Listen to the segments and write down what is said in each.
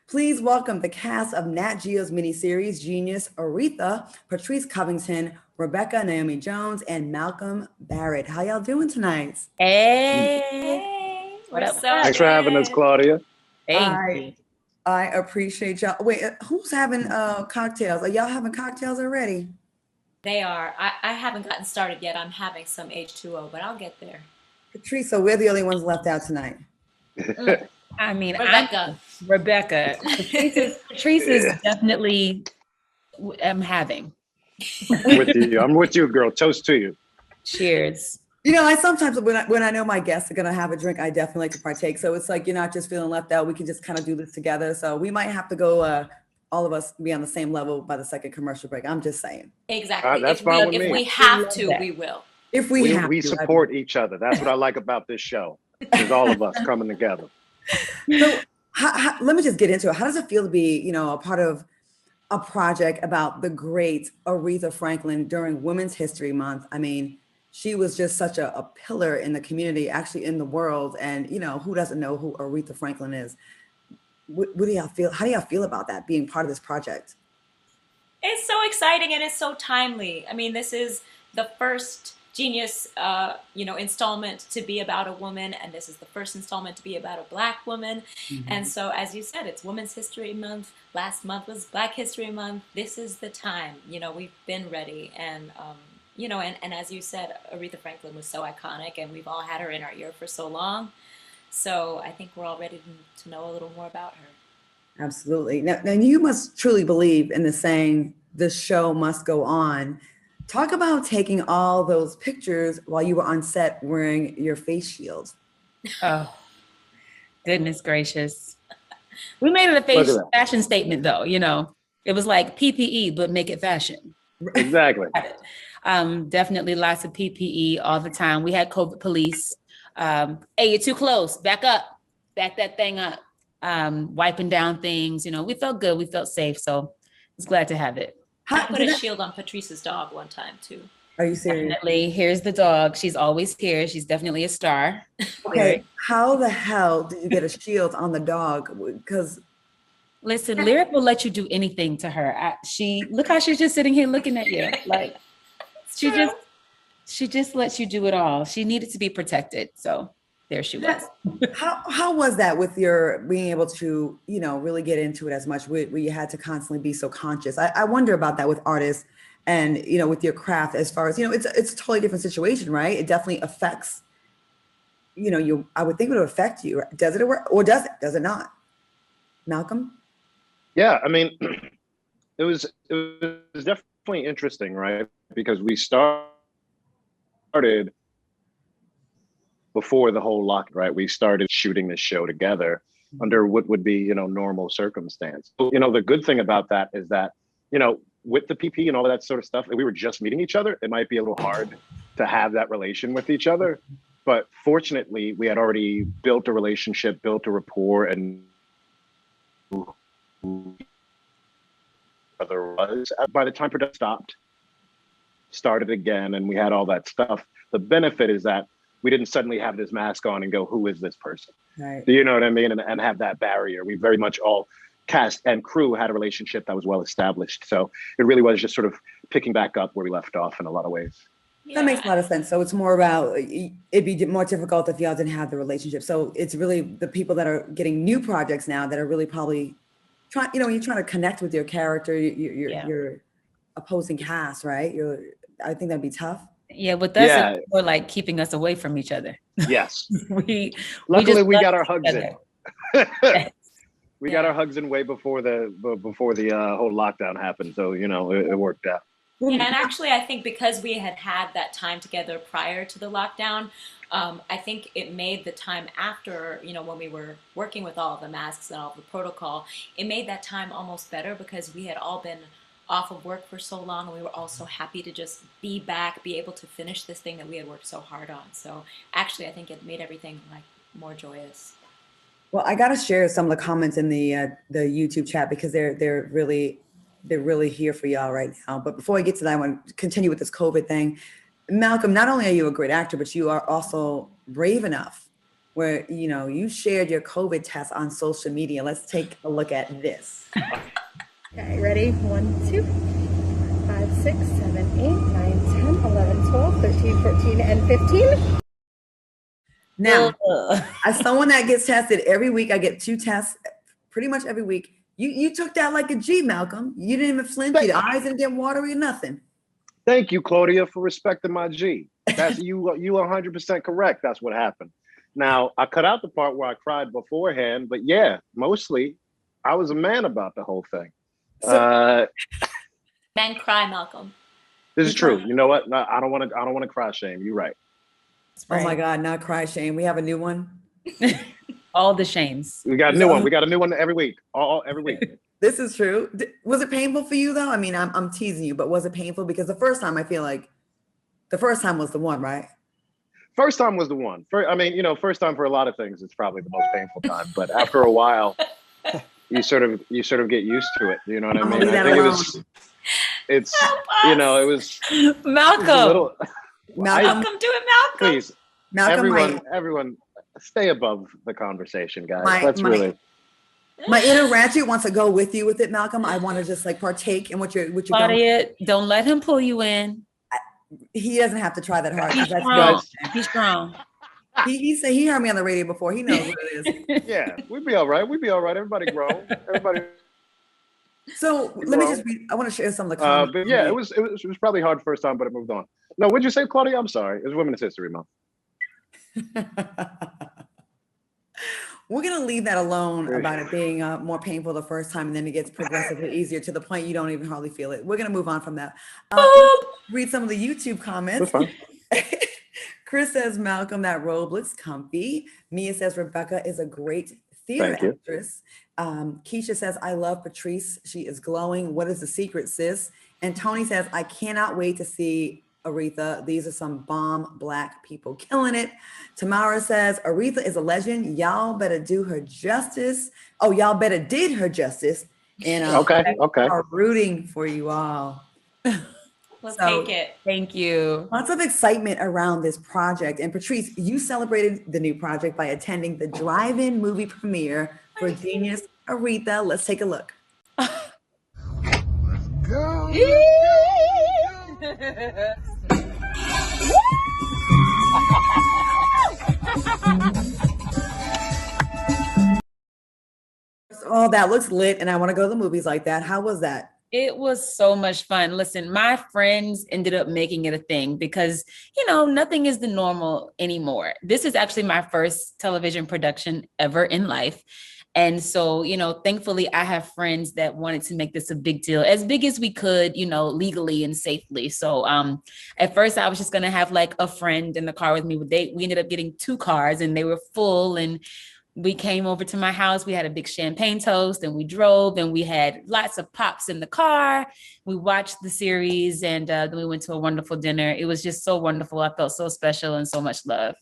Please welcome the cast of Nat Geo's miniseries Genius, Aretha, Patrice Covington, Rebecca, Naomi Jones, and Malcolm Barrett. How y'all doing tonight? Hey, Hey, what we're up? so Thanks for having us, good. Claudia. Thank you. I appreciate y'all. Wait, who's having cocktails? Are y'all having cocktails already? They are. I haven't gotten started yet. I'm having some H2O, but I'll get there. Patrice, so we're the only ones left out tonight. I mean, Rebecca. I'm Rebecca. Patrice is definitely having. I'm with you, girl. Toast to you. Cheers. You know, I sometimes when I know my guests are gonna have a drink, I definitely like to partake. So it's like you're not just feeling left out. We can just kind of do this together. So we might have to go, all of us be on the same level by the second commercial break. I'm just saying. Exactly. That's fine with If me. we have love to, that. we will. If we have We to, support each other. That's what I like about this show. Is all of us coming together. So let me just get into it. How does it feel to be, a part of a project about the great Aretha Franklin during Women's History Month? I mean, she was just such a pillar in the community, actually in the world. And, who doesn't know who Aretha Franklin is? What do y'all feel? How do y'all feel about that, being part of this project? It's so exciting and it's so timely. I mean, this is the first Genius, installment to be about a woman, and this is the first installment to be about a Black woman. And so, as you said, it's Women's History Month. Last month was Black History Month. This is the time. We've been ready, and and as you said, Aretha Franklin was so iconic, and we've all had her in our ear for so long. So I think we're all ready to know a little more about her. Absolutely. Now you must truly believe in the saying, "The show must go on." Talk about taking all those pictures while you were on set wearing your face shield. Oh, goodness gracious. We made it a Look at that. fashion statement, though. It was like PPE, but make it fashion. Exactly. Definitely lots of PPE all the time. We had COVID police. Hey, you're too close. Back up. Back that thing up. Wiping down things. We felt good. We felt safe. So I was glad to have it. I put a shield on Patrice's dog one time too. Are you serious? Definitely. Here's the dog. She's always here. She's definitely a star. Okay, how the hell did you get a shield on the dog? Because listen, Lyric will let you do anything to her. Look how she's just sitting here looking at you. Like she just lets you do it all. She needed to be protected. So there she was. how was that with your being able to, really get into it as much where you had to constantly be so conscious? I wonder about that with artists and, with your craft as far as, it's a totally different situation, right? It definitely affects, I would think it would affect you. Does it or does it? Does it not? Malcolm? Yeah, I mean, it was definitely interesting, right? Because we started before the whole lock, right? We started shooting this show together under what would be, normal circumstance. The good thing about that is that, with the PP and all of that sort of stuff, we were just meeting each other. It might be a little hard to have that relation with each other. But fortunately, we had already built a relationship, built a rapport, and other was. By the time production started again, and we had all that stuff, the benefit is that we didn't suddenly have this mask on and go, who is this person? Right. Do you know what I mean? And have that barrier. We very much all cast and crew had a relationship that was well established. So it really was just sort of picking back up where we left off in a lot of ways. That makes a lot of sense. So it's more about, it'd be more difficult if y'all didn't have the relationship. So it's really the people that are getting new projects now that are really probably trying, you're trying to connect with your character, your opposing cast, right? I think that'd be tough. Yeah, with us, it's more like keeping us away from each other. Yes. Luckily, we got our hugs in. Yes. We got our hugs in way before the whole lockdown happened. So, it worked out. Yeah, and actually, I think because we had that time together prior to the lockdown, I think it made the time after, when we were working with all of the masks and all of the protocol, it made that time almost better because we had all been off of work for so long, and we were all so happy to just be back, be able to finish this thing that we had worked so hard on. So actually, I think it made everything like more joyous. Well, I got to share some of the comments in the YouTube chat because they're really here for y'all right now. But before I get to that, I want to continue with this COVID thing. Malcolm, not only are you a great actor, but you are also brave enough where, you know, you shared your COVID test on social media. Let's take a look at this. Okay, ready? 1, 2, 5, 6, 7, 8, 9, 10, 11, 12, 13, 14, and 15. Now, as someone that gets tested every week, I get 2 tests pretty much every week. You took that like a G, Malcolm. You didn't even flinch. Your eyes didn't get watery or nothing. Thank you, Claudia, for respecting my G. That's you 100% correct. That's what happened. Now, I cut out the part where I cried beforehand, but yeah, mostly I was a man about the whole thing. Men cry, Malcolm. This is true. You know what? No, I don't want to cry shame. You're right. Oh my God, not cry shame. We have a new one. All the shames. We got a new one. We got a new one every week. Every week. This is true. Was it painful for you though? I mean, I'm teasing you, but was it painful? Because the first time, I feel like the first time was the one, right? First time was the one. I mean, you know, first time for a lot of things, it's probably the most painful time. But after a while, you sort of get used to it. You know what I mean? I think it's you know, it was Malcolm. Malcolm, do it, Malcolm. Please, Malcolm, everyone, stay above the conversation, guys. My inner Ratchet wants to go with you with it, Malcolm. I want to just like partake in what you're Claudia, don't let him pull you in. He doesn't have to try that hard. He's strong. He's strong. He heard me on the radio before. He knows what it is. Yeah, we'd be all right. We'd be all right. Everybody grown. Everybody. So let me just read. I want to share some of the comments. But yeah, it was probably hard the first time, but it moved on. No, what'd you say, Claudia? I'm sorry. It was Women's History Month. We're going to leave that alone about it being more painful the first time, and then it gets progressively easier to the point you don't even hardly feel it. We're going to move on from that. Read some of the YouTube comments. That's fine. Chris says, Malcolm, that robe looks comfy. Mia says, Rebecca is a great theater actress. Keisha says, I love Patrice. She is glowing. What is the secret, sis? And Tony says, I cannot wait to see Aretha. These are some bomb Black people killing it. Tamara says, Aretha is a legend. Y'all better do her justice. Oh, y'all better did her justice. And okay. Are rooting for you all. We'll take it. Thank you. Lots of excitement around this project. And Patrice, you celebrated the new project by attending the drive-in movie premiere for Genius Aretha. Let's take a look. Go. Oh, that looks lit, and I want to go to the movies like that. How was that? It was so much fun. Listen, my friends ended up making it a thing because, you know, nothing is the normal anymore. This is actually my first television production ever in life. And so, you know, thankfully, I have friends that wanted to make this a big deal, as big as we could, you know, legally and safely. So at first, I was just going to have like a friend in the car with me. We ended up getting 2 cars and they were full. And we came over to my house. We had a big champagne toast and we drove and we had lots of pops in the car. We watched the series and then we went to a wonderful dinner. It was just so wonderful. I felt so special and so much love.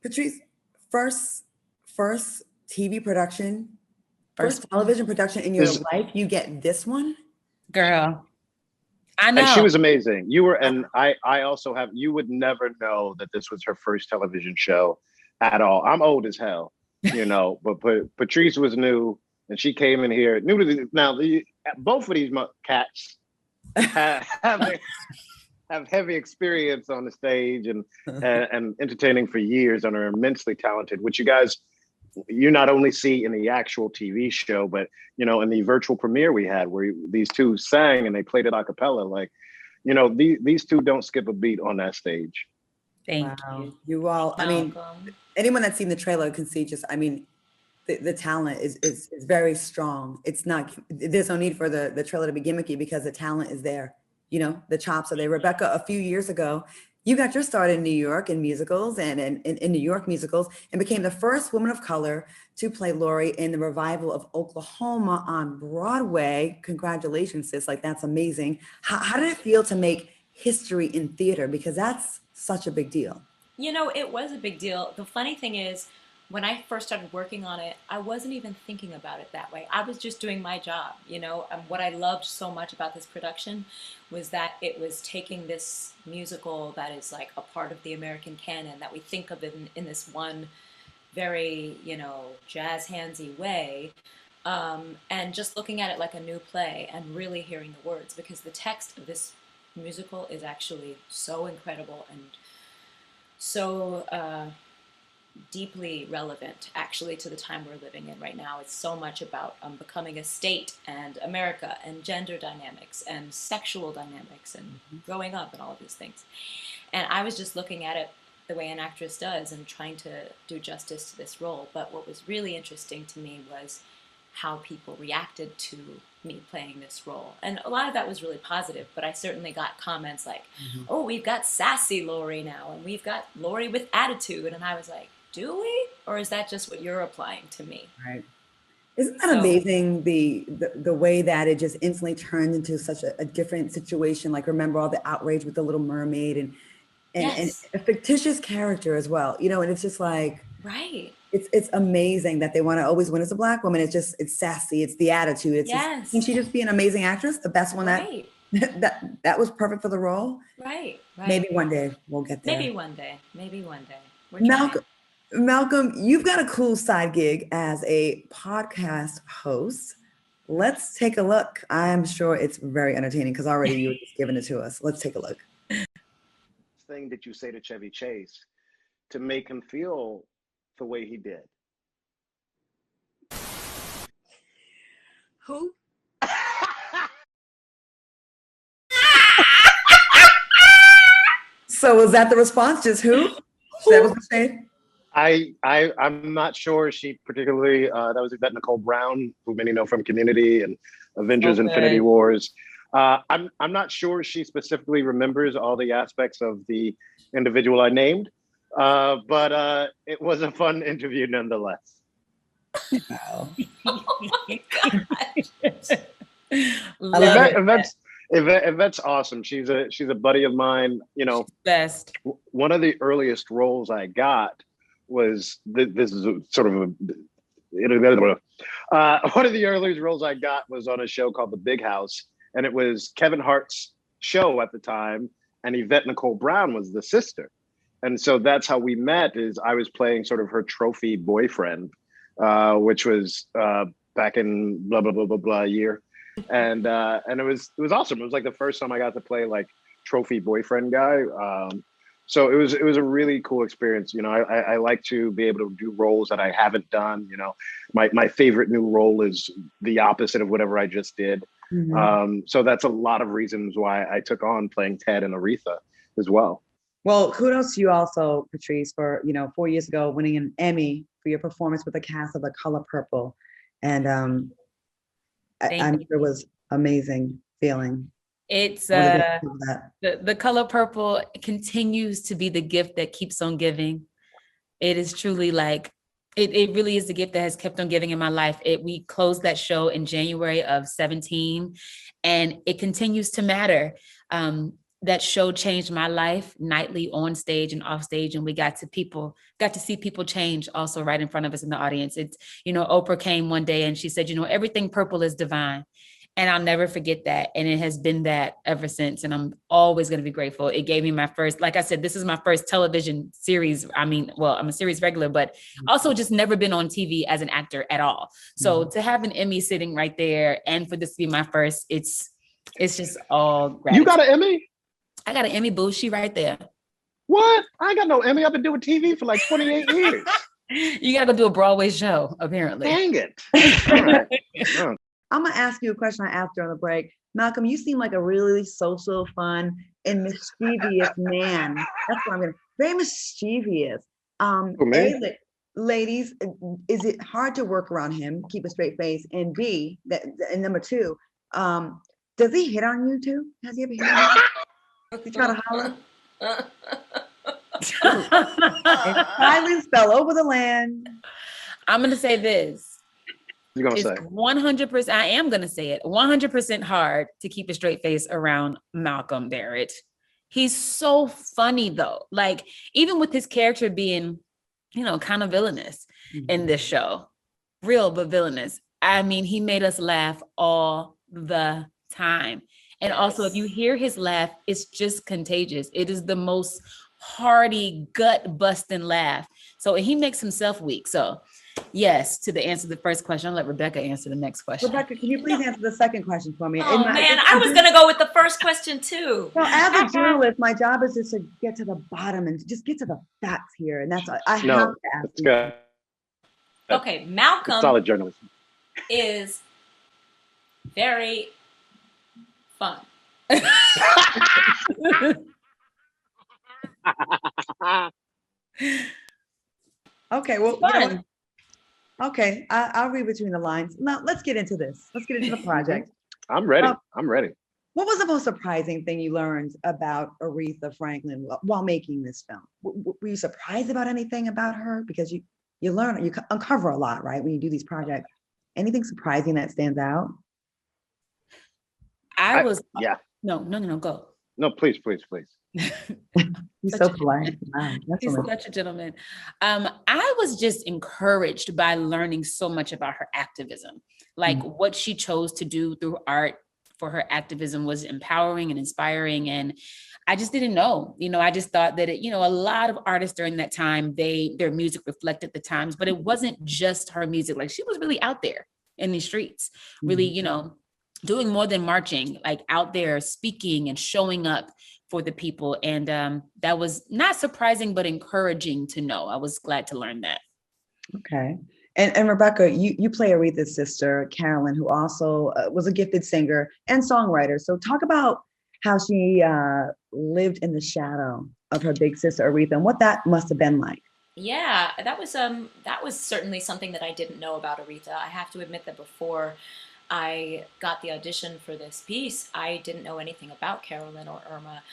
Patrice, first TV production, first television production in your life, you get this one? Girl, I know. And she was amazing. You were, and I also have, you would never know that this was her first television show at all. I'm old as hell. You know, but Patrice was new, and she came in here new to the, now. Both of these cats have heavy experience on the stage and entertaining for years, and are immensely talented. Which you not only see in the actual TV show, but you know, in the virtual premiere we had, where these 2 sang and they played it a cappella. Like, you know, these 2 don't skip a beat on that stage. Thank you. You all, I mean, anyone that's seen the trailer can see just, I mean, the talent is very strong. It's not, there's no need for the trailer to be gimmicky because the talent is there. You know, the chops are there. Rebecca, a few years ago, you got your start in New York in musicals and in New York musicals and became the first woman of color to play Laurie in the revival of Oklahoma on Broadway. Congratulations, sis. Like, that's amazing. How did it feel to make history in theater? Because that's such a big deal. You know, it was a big deal. The funny thing is, when I first started working on it, I wasn't even thinking about it that way. I was just doing my job, you know. And what I loved so much about this production was that it was taking this musical that is like a part of the American canon that we think of in this one very, you know, jazz handsy way. And just looking at it like a new play and really hearing the words, because the text of this musical is actually so incredible and so deeply relevant actually to the time we're living in right now. It's so much about becoming a state and America and gender dynamics and sexual dynamics and growing up and all of these things. And I was just looking at it the way an actress does and trying to do justice to this role. But what was really interesting to me was how people reacted to me playing this role. And a lot of that was really positive, but I certainly got comments like, oh, we've got sassy Lori now, and we've got Lori with attitude. And I was like, do we? Or is that just what you're applying to me? Right. Isn't that amazing, the way that it just instantly turned into such a different situation? Like, remember all the outrage with the Little Mermaid and Yes. a fictitious character as well, you know, and it's just like, Right. it's amazing that they want to always win as a Black woman. It's sassy, it's the attitude. It's Yes. can she just be an amazing actress? The best one Right. that was perfect for the role. Right. Maybe one day we'll get there. Maybe one day. Maybe one day. We're Malcolm, you've got a cool side gig as a podcast host. Let's take a look. I'm sure it's very entertaining because already you were just giving it to us. Let's take a look. Thing that you say to Chevy Chase to make him feel the way he did. Who? So was that the response? Just who? That was the same. I'm not sure she particularly, that was Yvette Nicole Brown, who many know from Community and Avengers Infinity Wars. I'm not sure she specifically remembers all the aspects of the individual I named, but it was a fun interview nonetheless. Wow. Oh my God. Yvette's awesome. She's a buddy of mine. You know, Best. One of the earliest roles I got was this is sort of one of the earliest roles I got was on a show called The Big House, and it was Kevin Hart's show at the time, and Yvette Nicole Brown was the sister, and so that's how we met. Is I was playing sort of her trophy boyfriend, which was back in blah blah blah blah blah year. And it was awesome. It was like the first time I got to play like trophy boyfriend guy. So it was a really cool experience. You know, I like to be able to do roles that I haven't done. You know, my favorite new role is the opposite of whatever I just did. So that's a lot of reasons why I took on playing Ted and Aretha as well. Well, kudos to you also, Patrice, for 4 years ago winning an Emmy for your performance with the cast of The Color Purple, and I'm sure it was amazing feeling. It's the Color Purple continues to be the gift that keeps on giving. It is truly like it really is the gift that has kept on giving in my life. We closed that show in January of 2017, and it continues to matter. That show changed my life nightly on stage and off stage, and we got to see people change also right in front of us in the audience. It's, Oprah came one day and she said, everything purple is divine. And I'll never forget that. And it has been that ever since. And I'm always going to be grateful. It gave me my first, like I said, this is my first television series. I mean, well, I'm a series regular, but also just never been on TV as an actor at all. So to have an Emmy sitting right there and for this to be my first, it's just all gratitude. You got an Emmy? I got an Emmy, boo. She right there. What? I ain't got no Emmy. I've been doing TV for like 28 years. You gotta go do a Broadway show, apparently. Dang it. All right. Oh. I'm gonna ask you a question I asked during the break. Malcolm, you seem like a really social, fun, and mischievous man. That's what I'm gonna. Very mischievous. Ladies, is it hard to work around him, keep a straight face, and B, and number two, does he hit on you too? Has he ever hit on you? He try to holler? And silence fell over the land. I'm gonna say this. You're gonna it's say 100%. I am gonna say it. 100% hard to keep a straight face around Malcolm Barrett. He's so funny though. Like even with his character being, kind of villainous in this show, real but villainous. I mean, he made us laugh all the time. And also, if you hear his laugh, it's just contagious. It is the most hearty, gut-busting laugh. So he makes himself weak. So yes, to the answer to the first question, I'll let Rebecca answer the next question. Rebecca, can you please answer the second question for me? Oh man, I was gonna go with the first question too. Well, as a journalist, my job is just to get to the bottom and just get to the facts here, and that's I have to ask. It's good. Okay, Malcolm Solid journalism is very fun. Okay, well, Fun. okay, I'll read between the lines. Now, let's get into this. Let's get into the project. I'm ready. I'm ready. What was the most surprising thing you learned about Aretha Franklin while making this film? Were you surprised about anything about her? Because you learn, you uncover a lot, right? When you do these projects. Anything surprising that stands out? Yeah. No, go. No, please. He's so polite. Wow, He's such a gentleman. I was just encouraged by learning so much about her activism. Like what she chose to do through art for her activism was empowering and inspiring. And I just didn't know, I just thought that a lot of artists during that time, their music reflected the times, but it wasn't just her music. Like she was really out there in the streets, really, doing more than marching, like out there speaking and showing up for the people. And that was not surprising, but encouraging to know. I was glad to learn that. Okay. And Rebecca, you play Aretha's sister, Carolyn, who also was a gifted singer and songwriter. So talk about how she lived in the shadow of her big sister, Aretha, and what that must have been like. Yeah, that was certainly something that I didn't know about Aretha. I have to admit that before I got the audition for this piece, I didn't know anything about Carolyn or Irma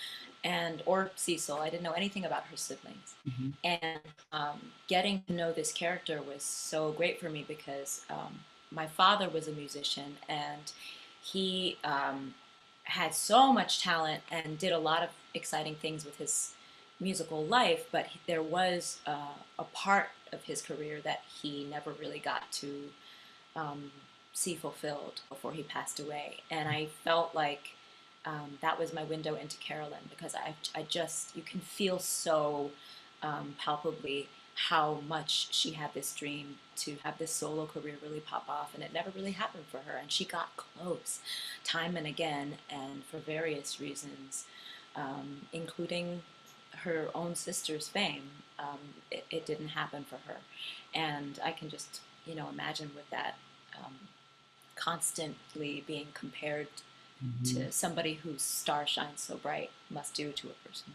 or Cecil. I didn't know anything about her siblings. And getting to know this character was so great for me because my father was a musician and he had so much talent and did a lot of exciting things with his musical life, but there was a part of his career that he never really got to see fulfilled before he passed away. And I felt like that was my window into Carolyn because I just, you can feel so palpably how much she had this dream to have this solo career really pop off, and it never really happened for her. And she got close time and again, and for various reasons, including her own sister's fame, it didn't happen for her. And I can just, imagine with that constantly being compared to somebody whose star shines so bright must do to a person.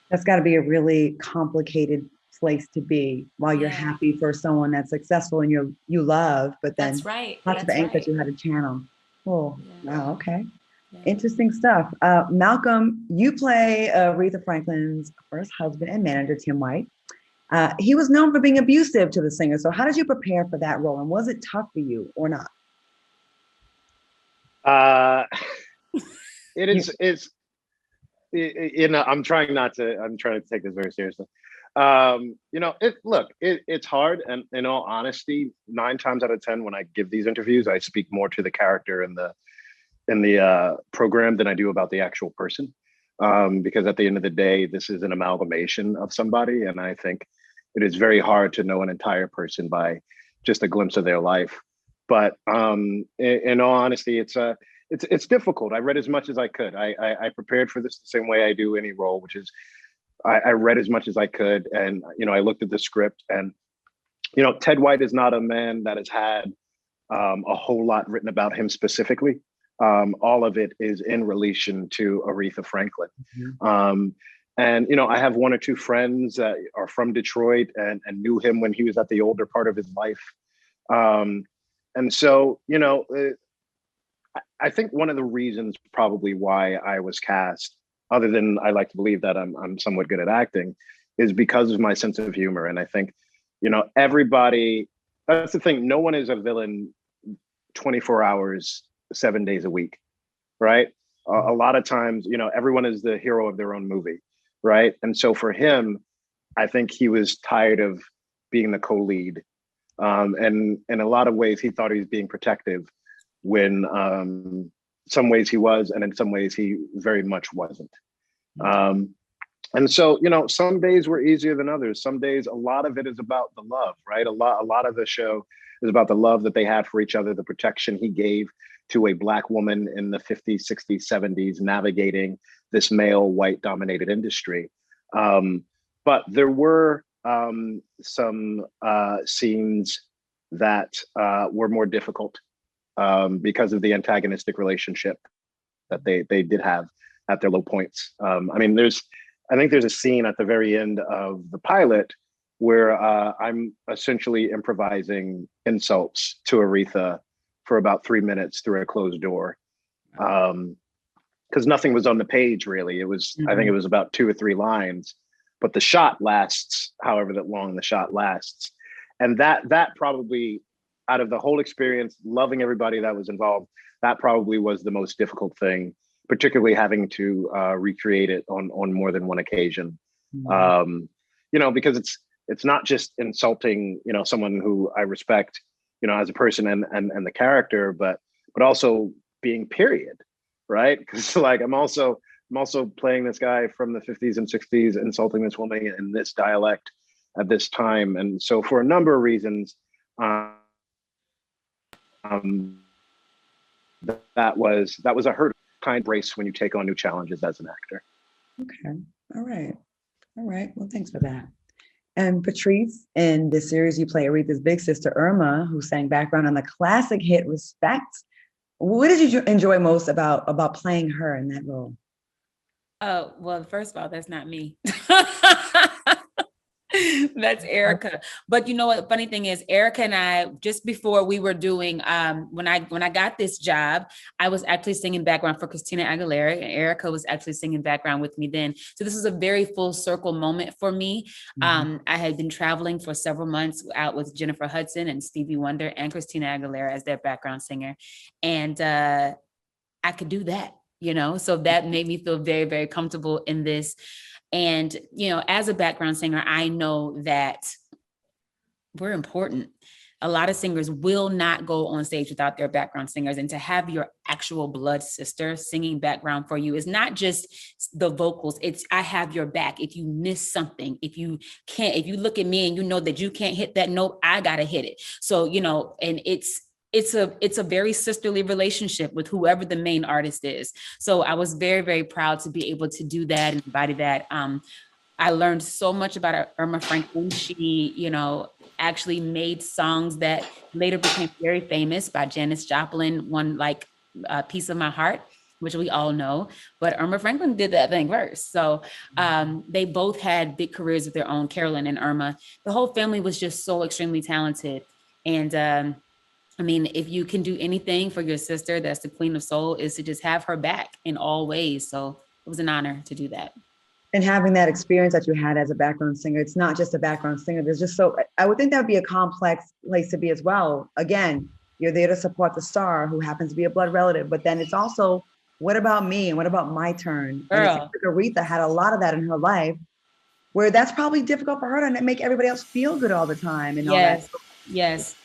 That's got to be a really complicated place to be while you're happy for someone that's successful and you love, but then that's right. Lots of angst that you had to channel. Oh, wow, okay. Yeah. Interesting stuff. Malcolm, you play Aretha Franklin's first husband and manager, Tim White. He was known for being abusive to the singer. So how did you prepare for that role? And was it tough for you or not? I'm trying to take this very seriously. It's hard. And in all honesty, 9 times out of 10, when I give these interviews, I speak more to the character in the program than I do about the actual person. Because at the end of the day, this is an amalgamation of somebody. And I think it is very hard to know an entire person by just a glimpse of their life. But in all honesty, it's difficult. I read as much as I could. I prepared for this the same way I do any role, which is I read as much as I could. And, I looked at the script and, Ted White is not a man that has had a whole lot written about him specifically. All of it is in relation to Aretha Franklin. And, I have 1 or 2 friends that are from Detroit and knew him when he was at the older part of his life. And so, I think one of the reasons probably why I was cast, other than I like to believe that I'm somewhat good at acting, is because of my sense of humor. And I think, everybody, that's the thing. No one is a villain 24 hours, 7 days a week, right? A lot of times, everyone is the hero of their own movie, right? And so for him, I think he was tired of being the co-lead. And in a lot of ways, he thought he was being protective when some ways he was, and in some ways he very much wasn't. And so, you know, some days were easier than others. Some days, a lot of it is about the love, right? A lot of the show is about the love that they had for each other, the protection he gave to a Black woman in the 50s, 60s, 70s, navigating this male white dominated industry. But there were some scenes that were more difficult because of the antagonistic relationship that they did have at their low points. I mean, I think there's a scene at the very end of the pilot where I'm essentially improvising insults to Aretha for about 3 minutes through a closed door. Because nothing was on the page really. It was, I think it was about 2 or 3 lines, but the shot lasts however that long the shot lasts. And that probably, out of the whole experience, loving everybody that was involved, that probably was the most difficult thing, particularly having to recreate it on more than one occasion. You know, because it's not just insulting, you know, someone who I respect, you know, as a person and the character, but also being period, right? Because like I'm also playing this guy from the 50s and 60s, insulting this woman in this dialect at this time, and so for a number of reasons, that was a hurdle. Kind of brace when you take on new challenges as an actor. Okay. All right. Well, thanks for that. And Patrice, in this series, you play Aretha's big sister, Irma, who sang background on the classic hit Respect. What did you enjoy most about playing her in that role? Oh, well, first of all, that's not me. That's Erica. But you know what? Funny thing is, Erica and I, just before we were doing, when I got this job, I was actually singing background for Christina Aguilera, and Erica was actually singing background with me then. So this is a very full circle moment for me. I had been traveling for several months out with Jennifer Hudson and Stevie Wonder and Christina Aguilera as their background singer. And I could do that, you know, so that made me feel very, very comfortable in this. And, you know, as a background singer, I know that we're important. A lot of singers will not go on stage without their background singers. And to have your actual blood sister singing background for you is not just the vocals. It's, I have your back. If you miss something, if you look at me and you know that you can't hit that note, I got to hit it. So, you know, and it's a very sisterly relationship with whoever the main artist is. So I was very, very proud to be able to do that and embody that. I learned so much about Irma Franklin. She, you know, actually made songs that later became very famous. By Janis Joplin, one like Piece of My Heart, which we all know, but Irma Franklin did that thing first. So they both had big careers of their own, Carolyn and Irma. The whole family was just so extremely talented. And I mean, if you can do anything for your sister, that's the queen of soul, is to just have her back in all ways. So it was an honor to do that. And having that experience that you had as a background singer, it's not just a background singer. There's just I would think that would be a complex place to be as well. Again, you're there to support the star who happens to be a blood relative, but then it's also, what about me? And what about my turn? And it seems like Aretha had a lot of that in her life, where that's probably difficult for her to make everybody else feel good all the time. And all that. Yes.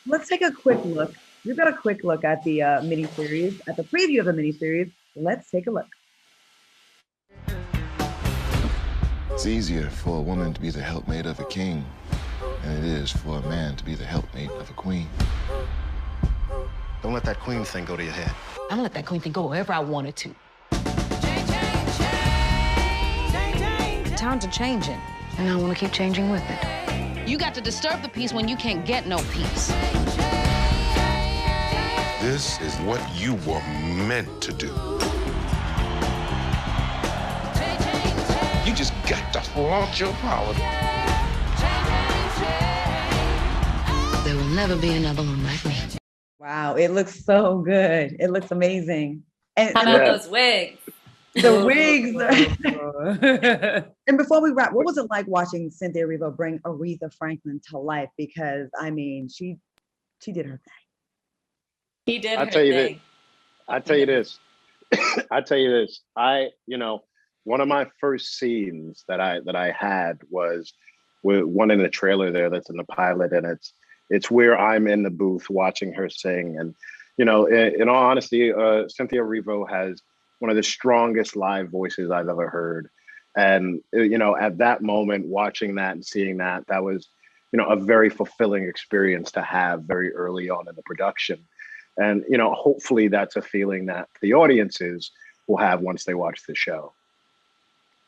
Let's take a quick look. We've got a quick look at the miniseries, at the preview of the miniseries. Let's take a look. It's easier for a woman to be the helpmate of a king than it is for a man to be the helpmate of a queen. Don't let that queen thing go to your head. I'm gonna let that queen thing go wherever I want it to. Times are changing, and I want to keep changing with it. You got to disturb the peace when you can't get no peace. This is what you were meant to do. You just got to flaunt your power. There will never be another one like me. Wow, it looks so good. It looks amazing. And how about those wigs? The wigs. And before we wrap, what was it like watching Cynthia Erivo bring Aretha Franklin to life? Because I mean, she did her thing. He did her thing. I tell you this. You know, one of my first scenes that I had was with one in the trailer there that's in the pilot, and it's where I'm in the booth watching her sing. And you know, in all honesty, Cynthia Erivo has one of the strongest live voices I've ever heard. And, at that moment, watching that and seeing that, that was, a very fulfilling experience to have very early on in the production. And, hopefully that's a feeling that the audiences will have once they watch the show.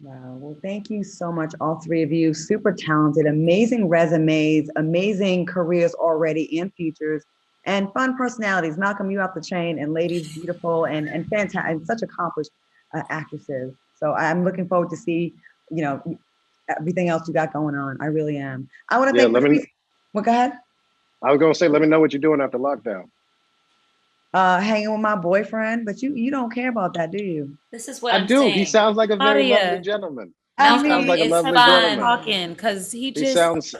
Wow. Well, thank you so much, all three of you. Super talented, amazing resumes, amazing careers already and futures, and fun personalities. Malcolm, you off the chain, and ladies, beautiful and fantastic, and such accomplished actresses. So I'm looking forward to see, everything else you got going on. I really am. I want to thank Patrice. Well, go ahead. I was going to say, let me know what you're doing after lockdown. Hanging with my boyfriend, but you don't care about that, do you? This is what I'm do. saying. He sounds like a very Claudia. lovely gentleman. Malcolm Sounds like a is lovely fun. gentleman. Talking because he sounds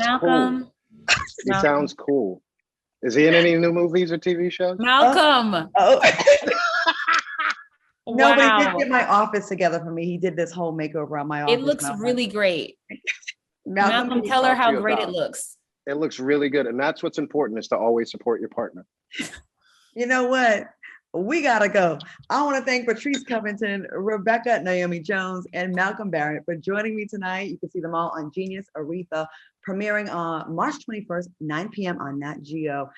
Malcolm. cool. He sounds cool. Is he in any new movies or TV shows? Malcolm. Oh. No, Wow. but he did get my office together for me. He did this whole makeover on my office. It looks really great. Malcolm, Malcolm, tell her how talk to you great it about. looks. It looks really good. And that's what's important, is to always support your partner. You know what? We gotta go. I want to thank Patrice Covington, Rebecca, Naomi Jones, and Malcolm Barrett for joining me tonight. You can see them all on Genius Aretha, premiering on March 21st, 9 p.m. on Nat Geo.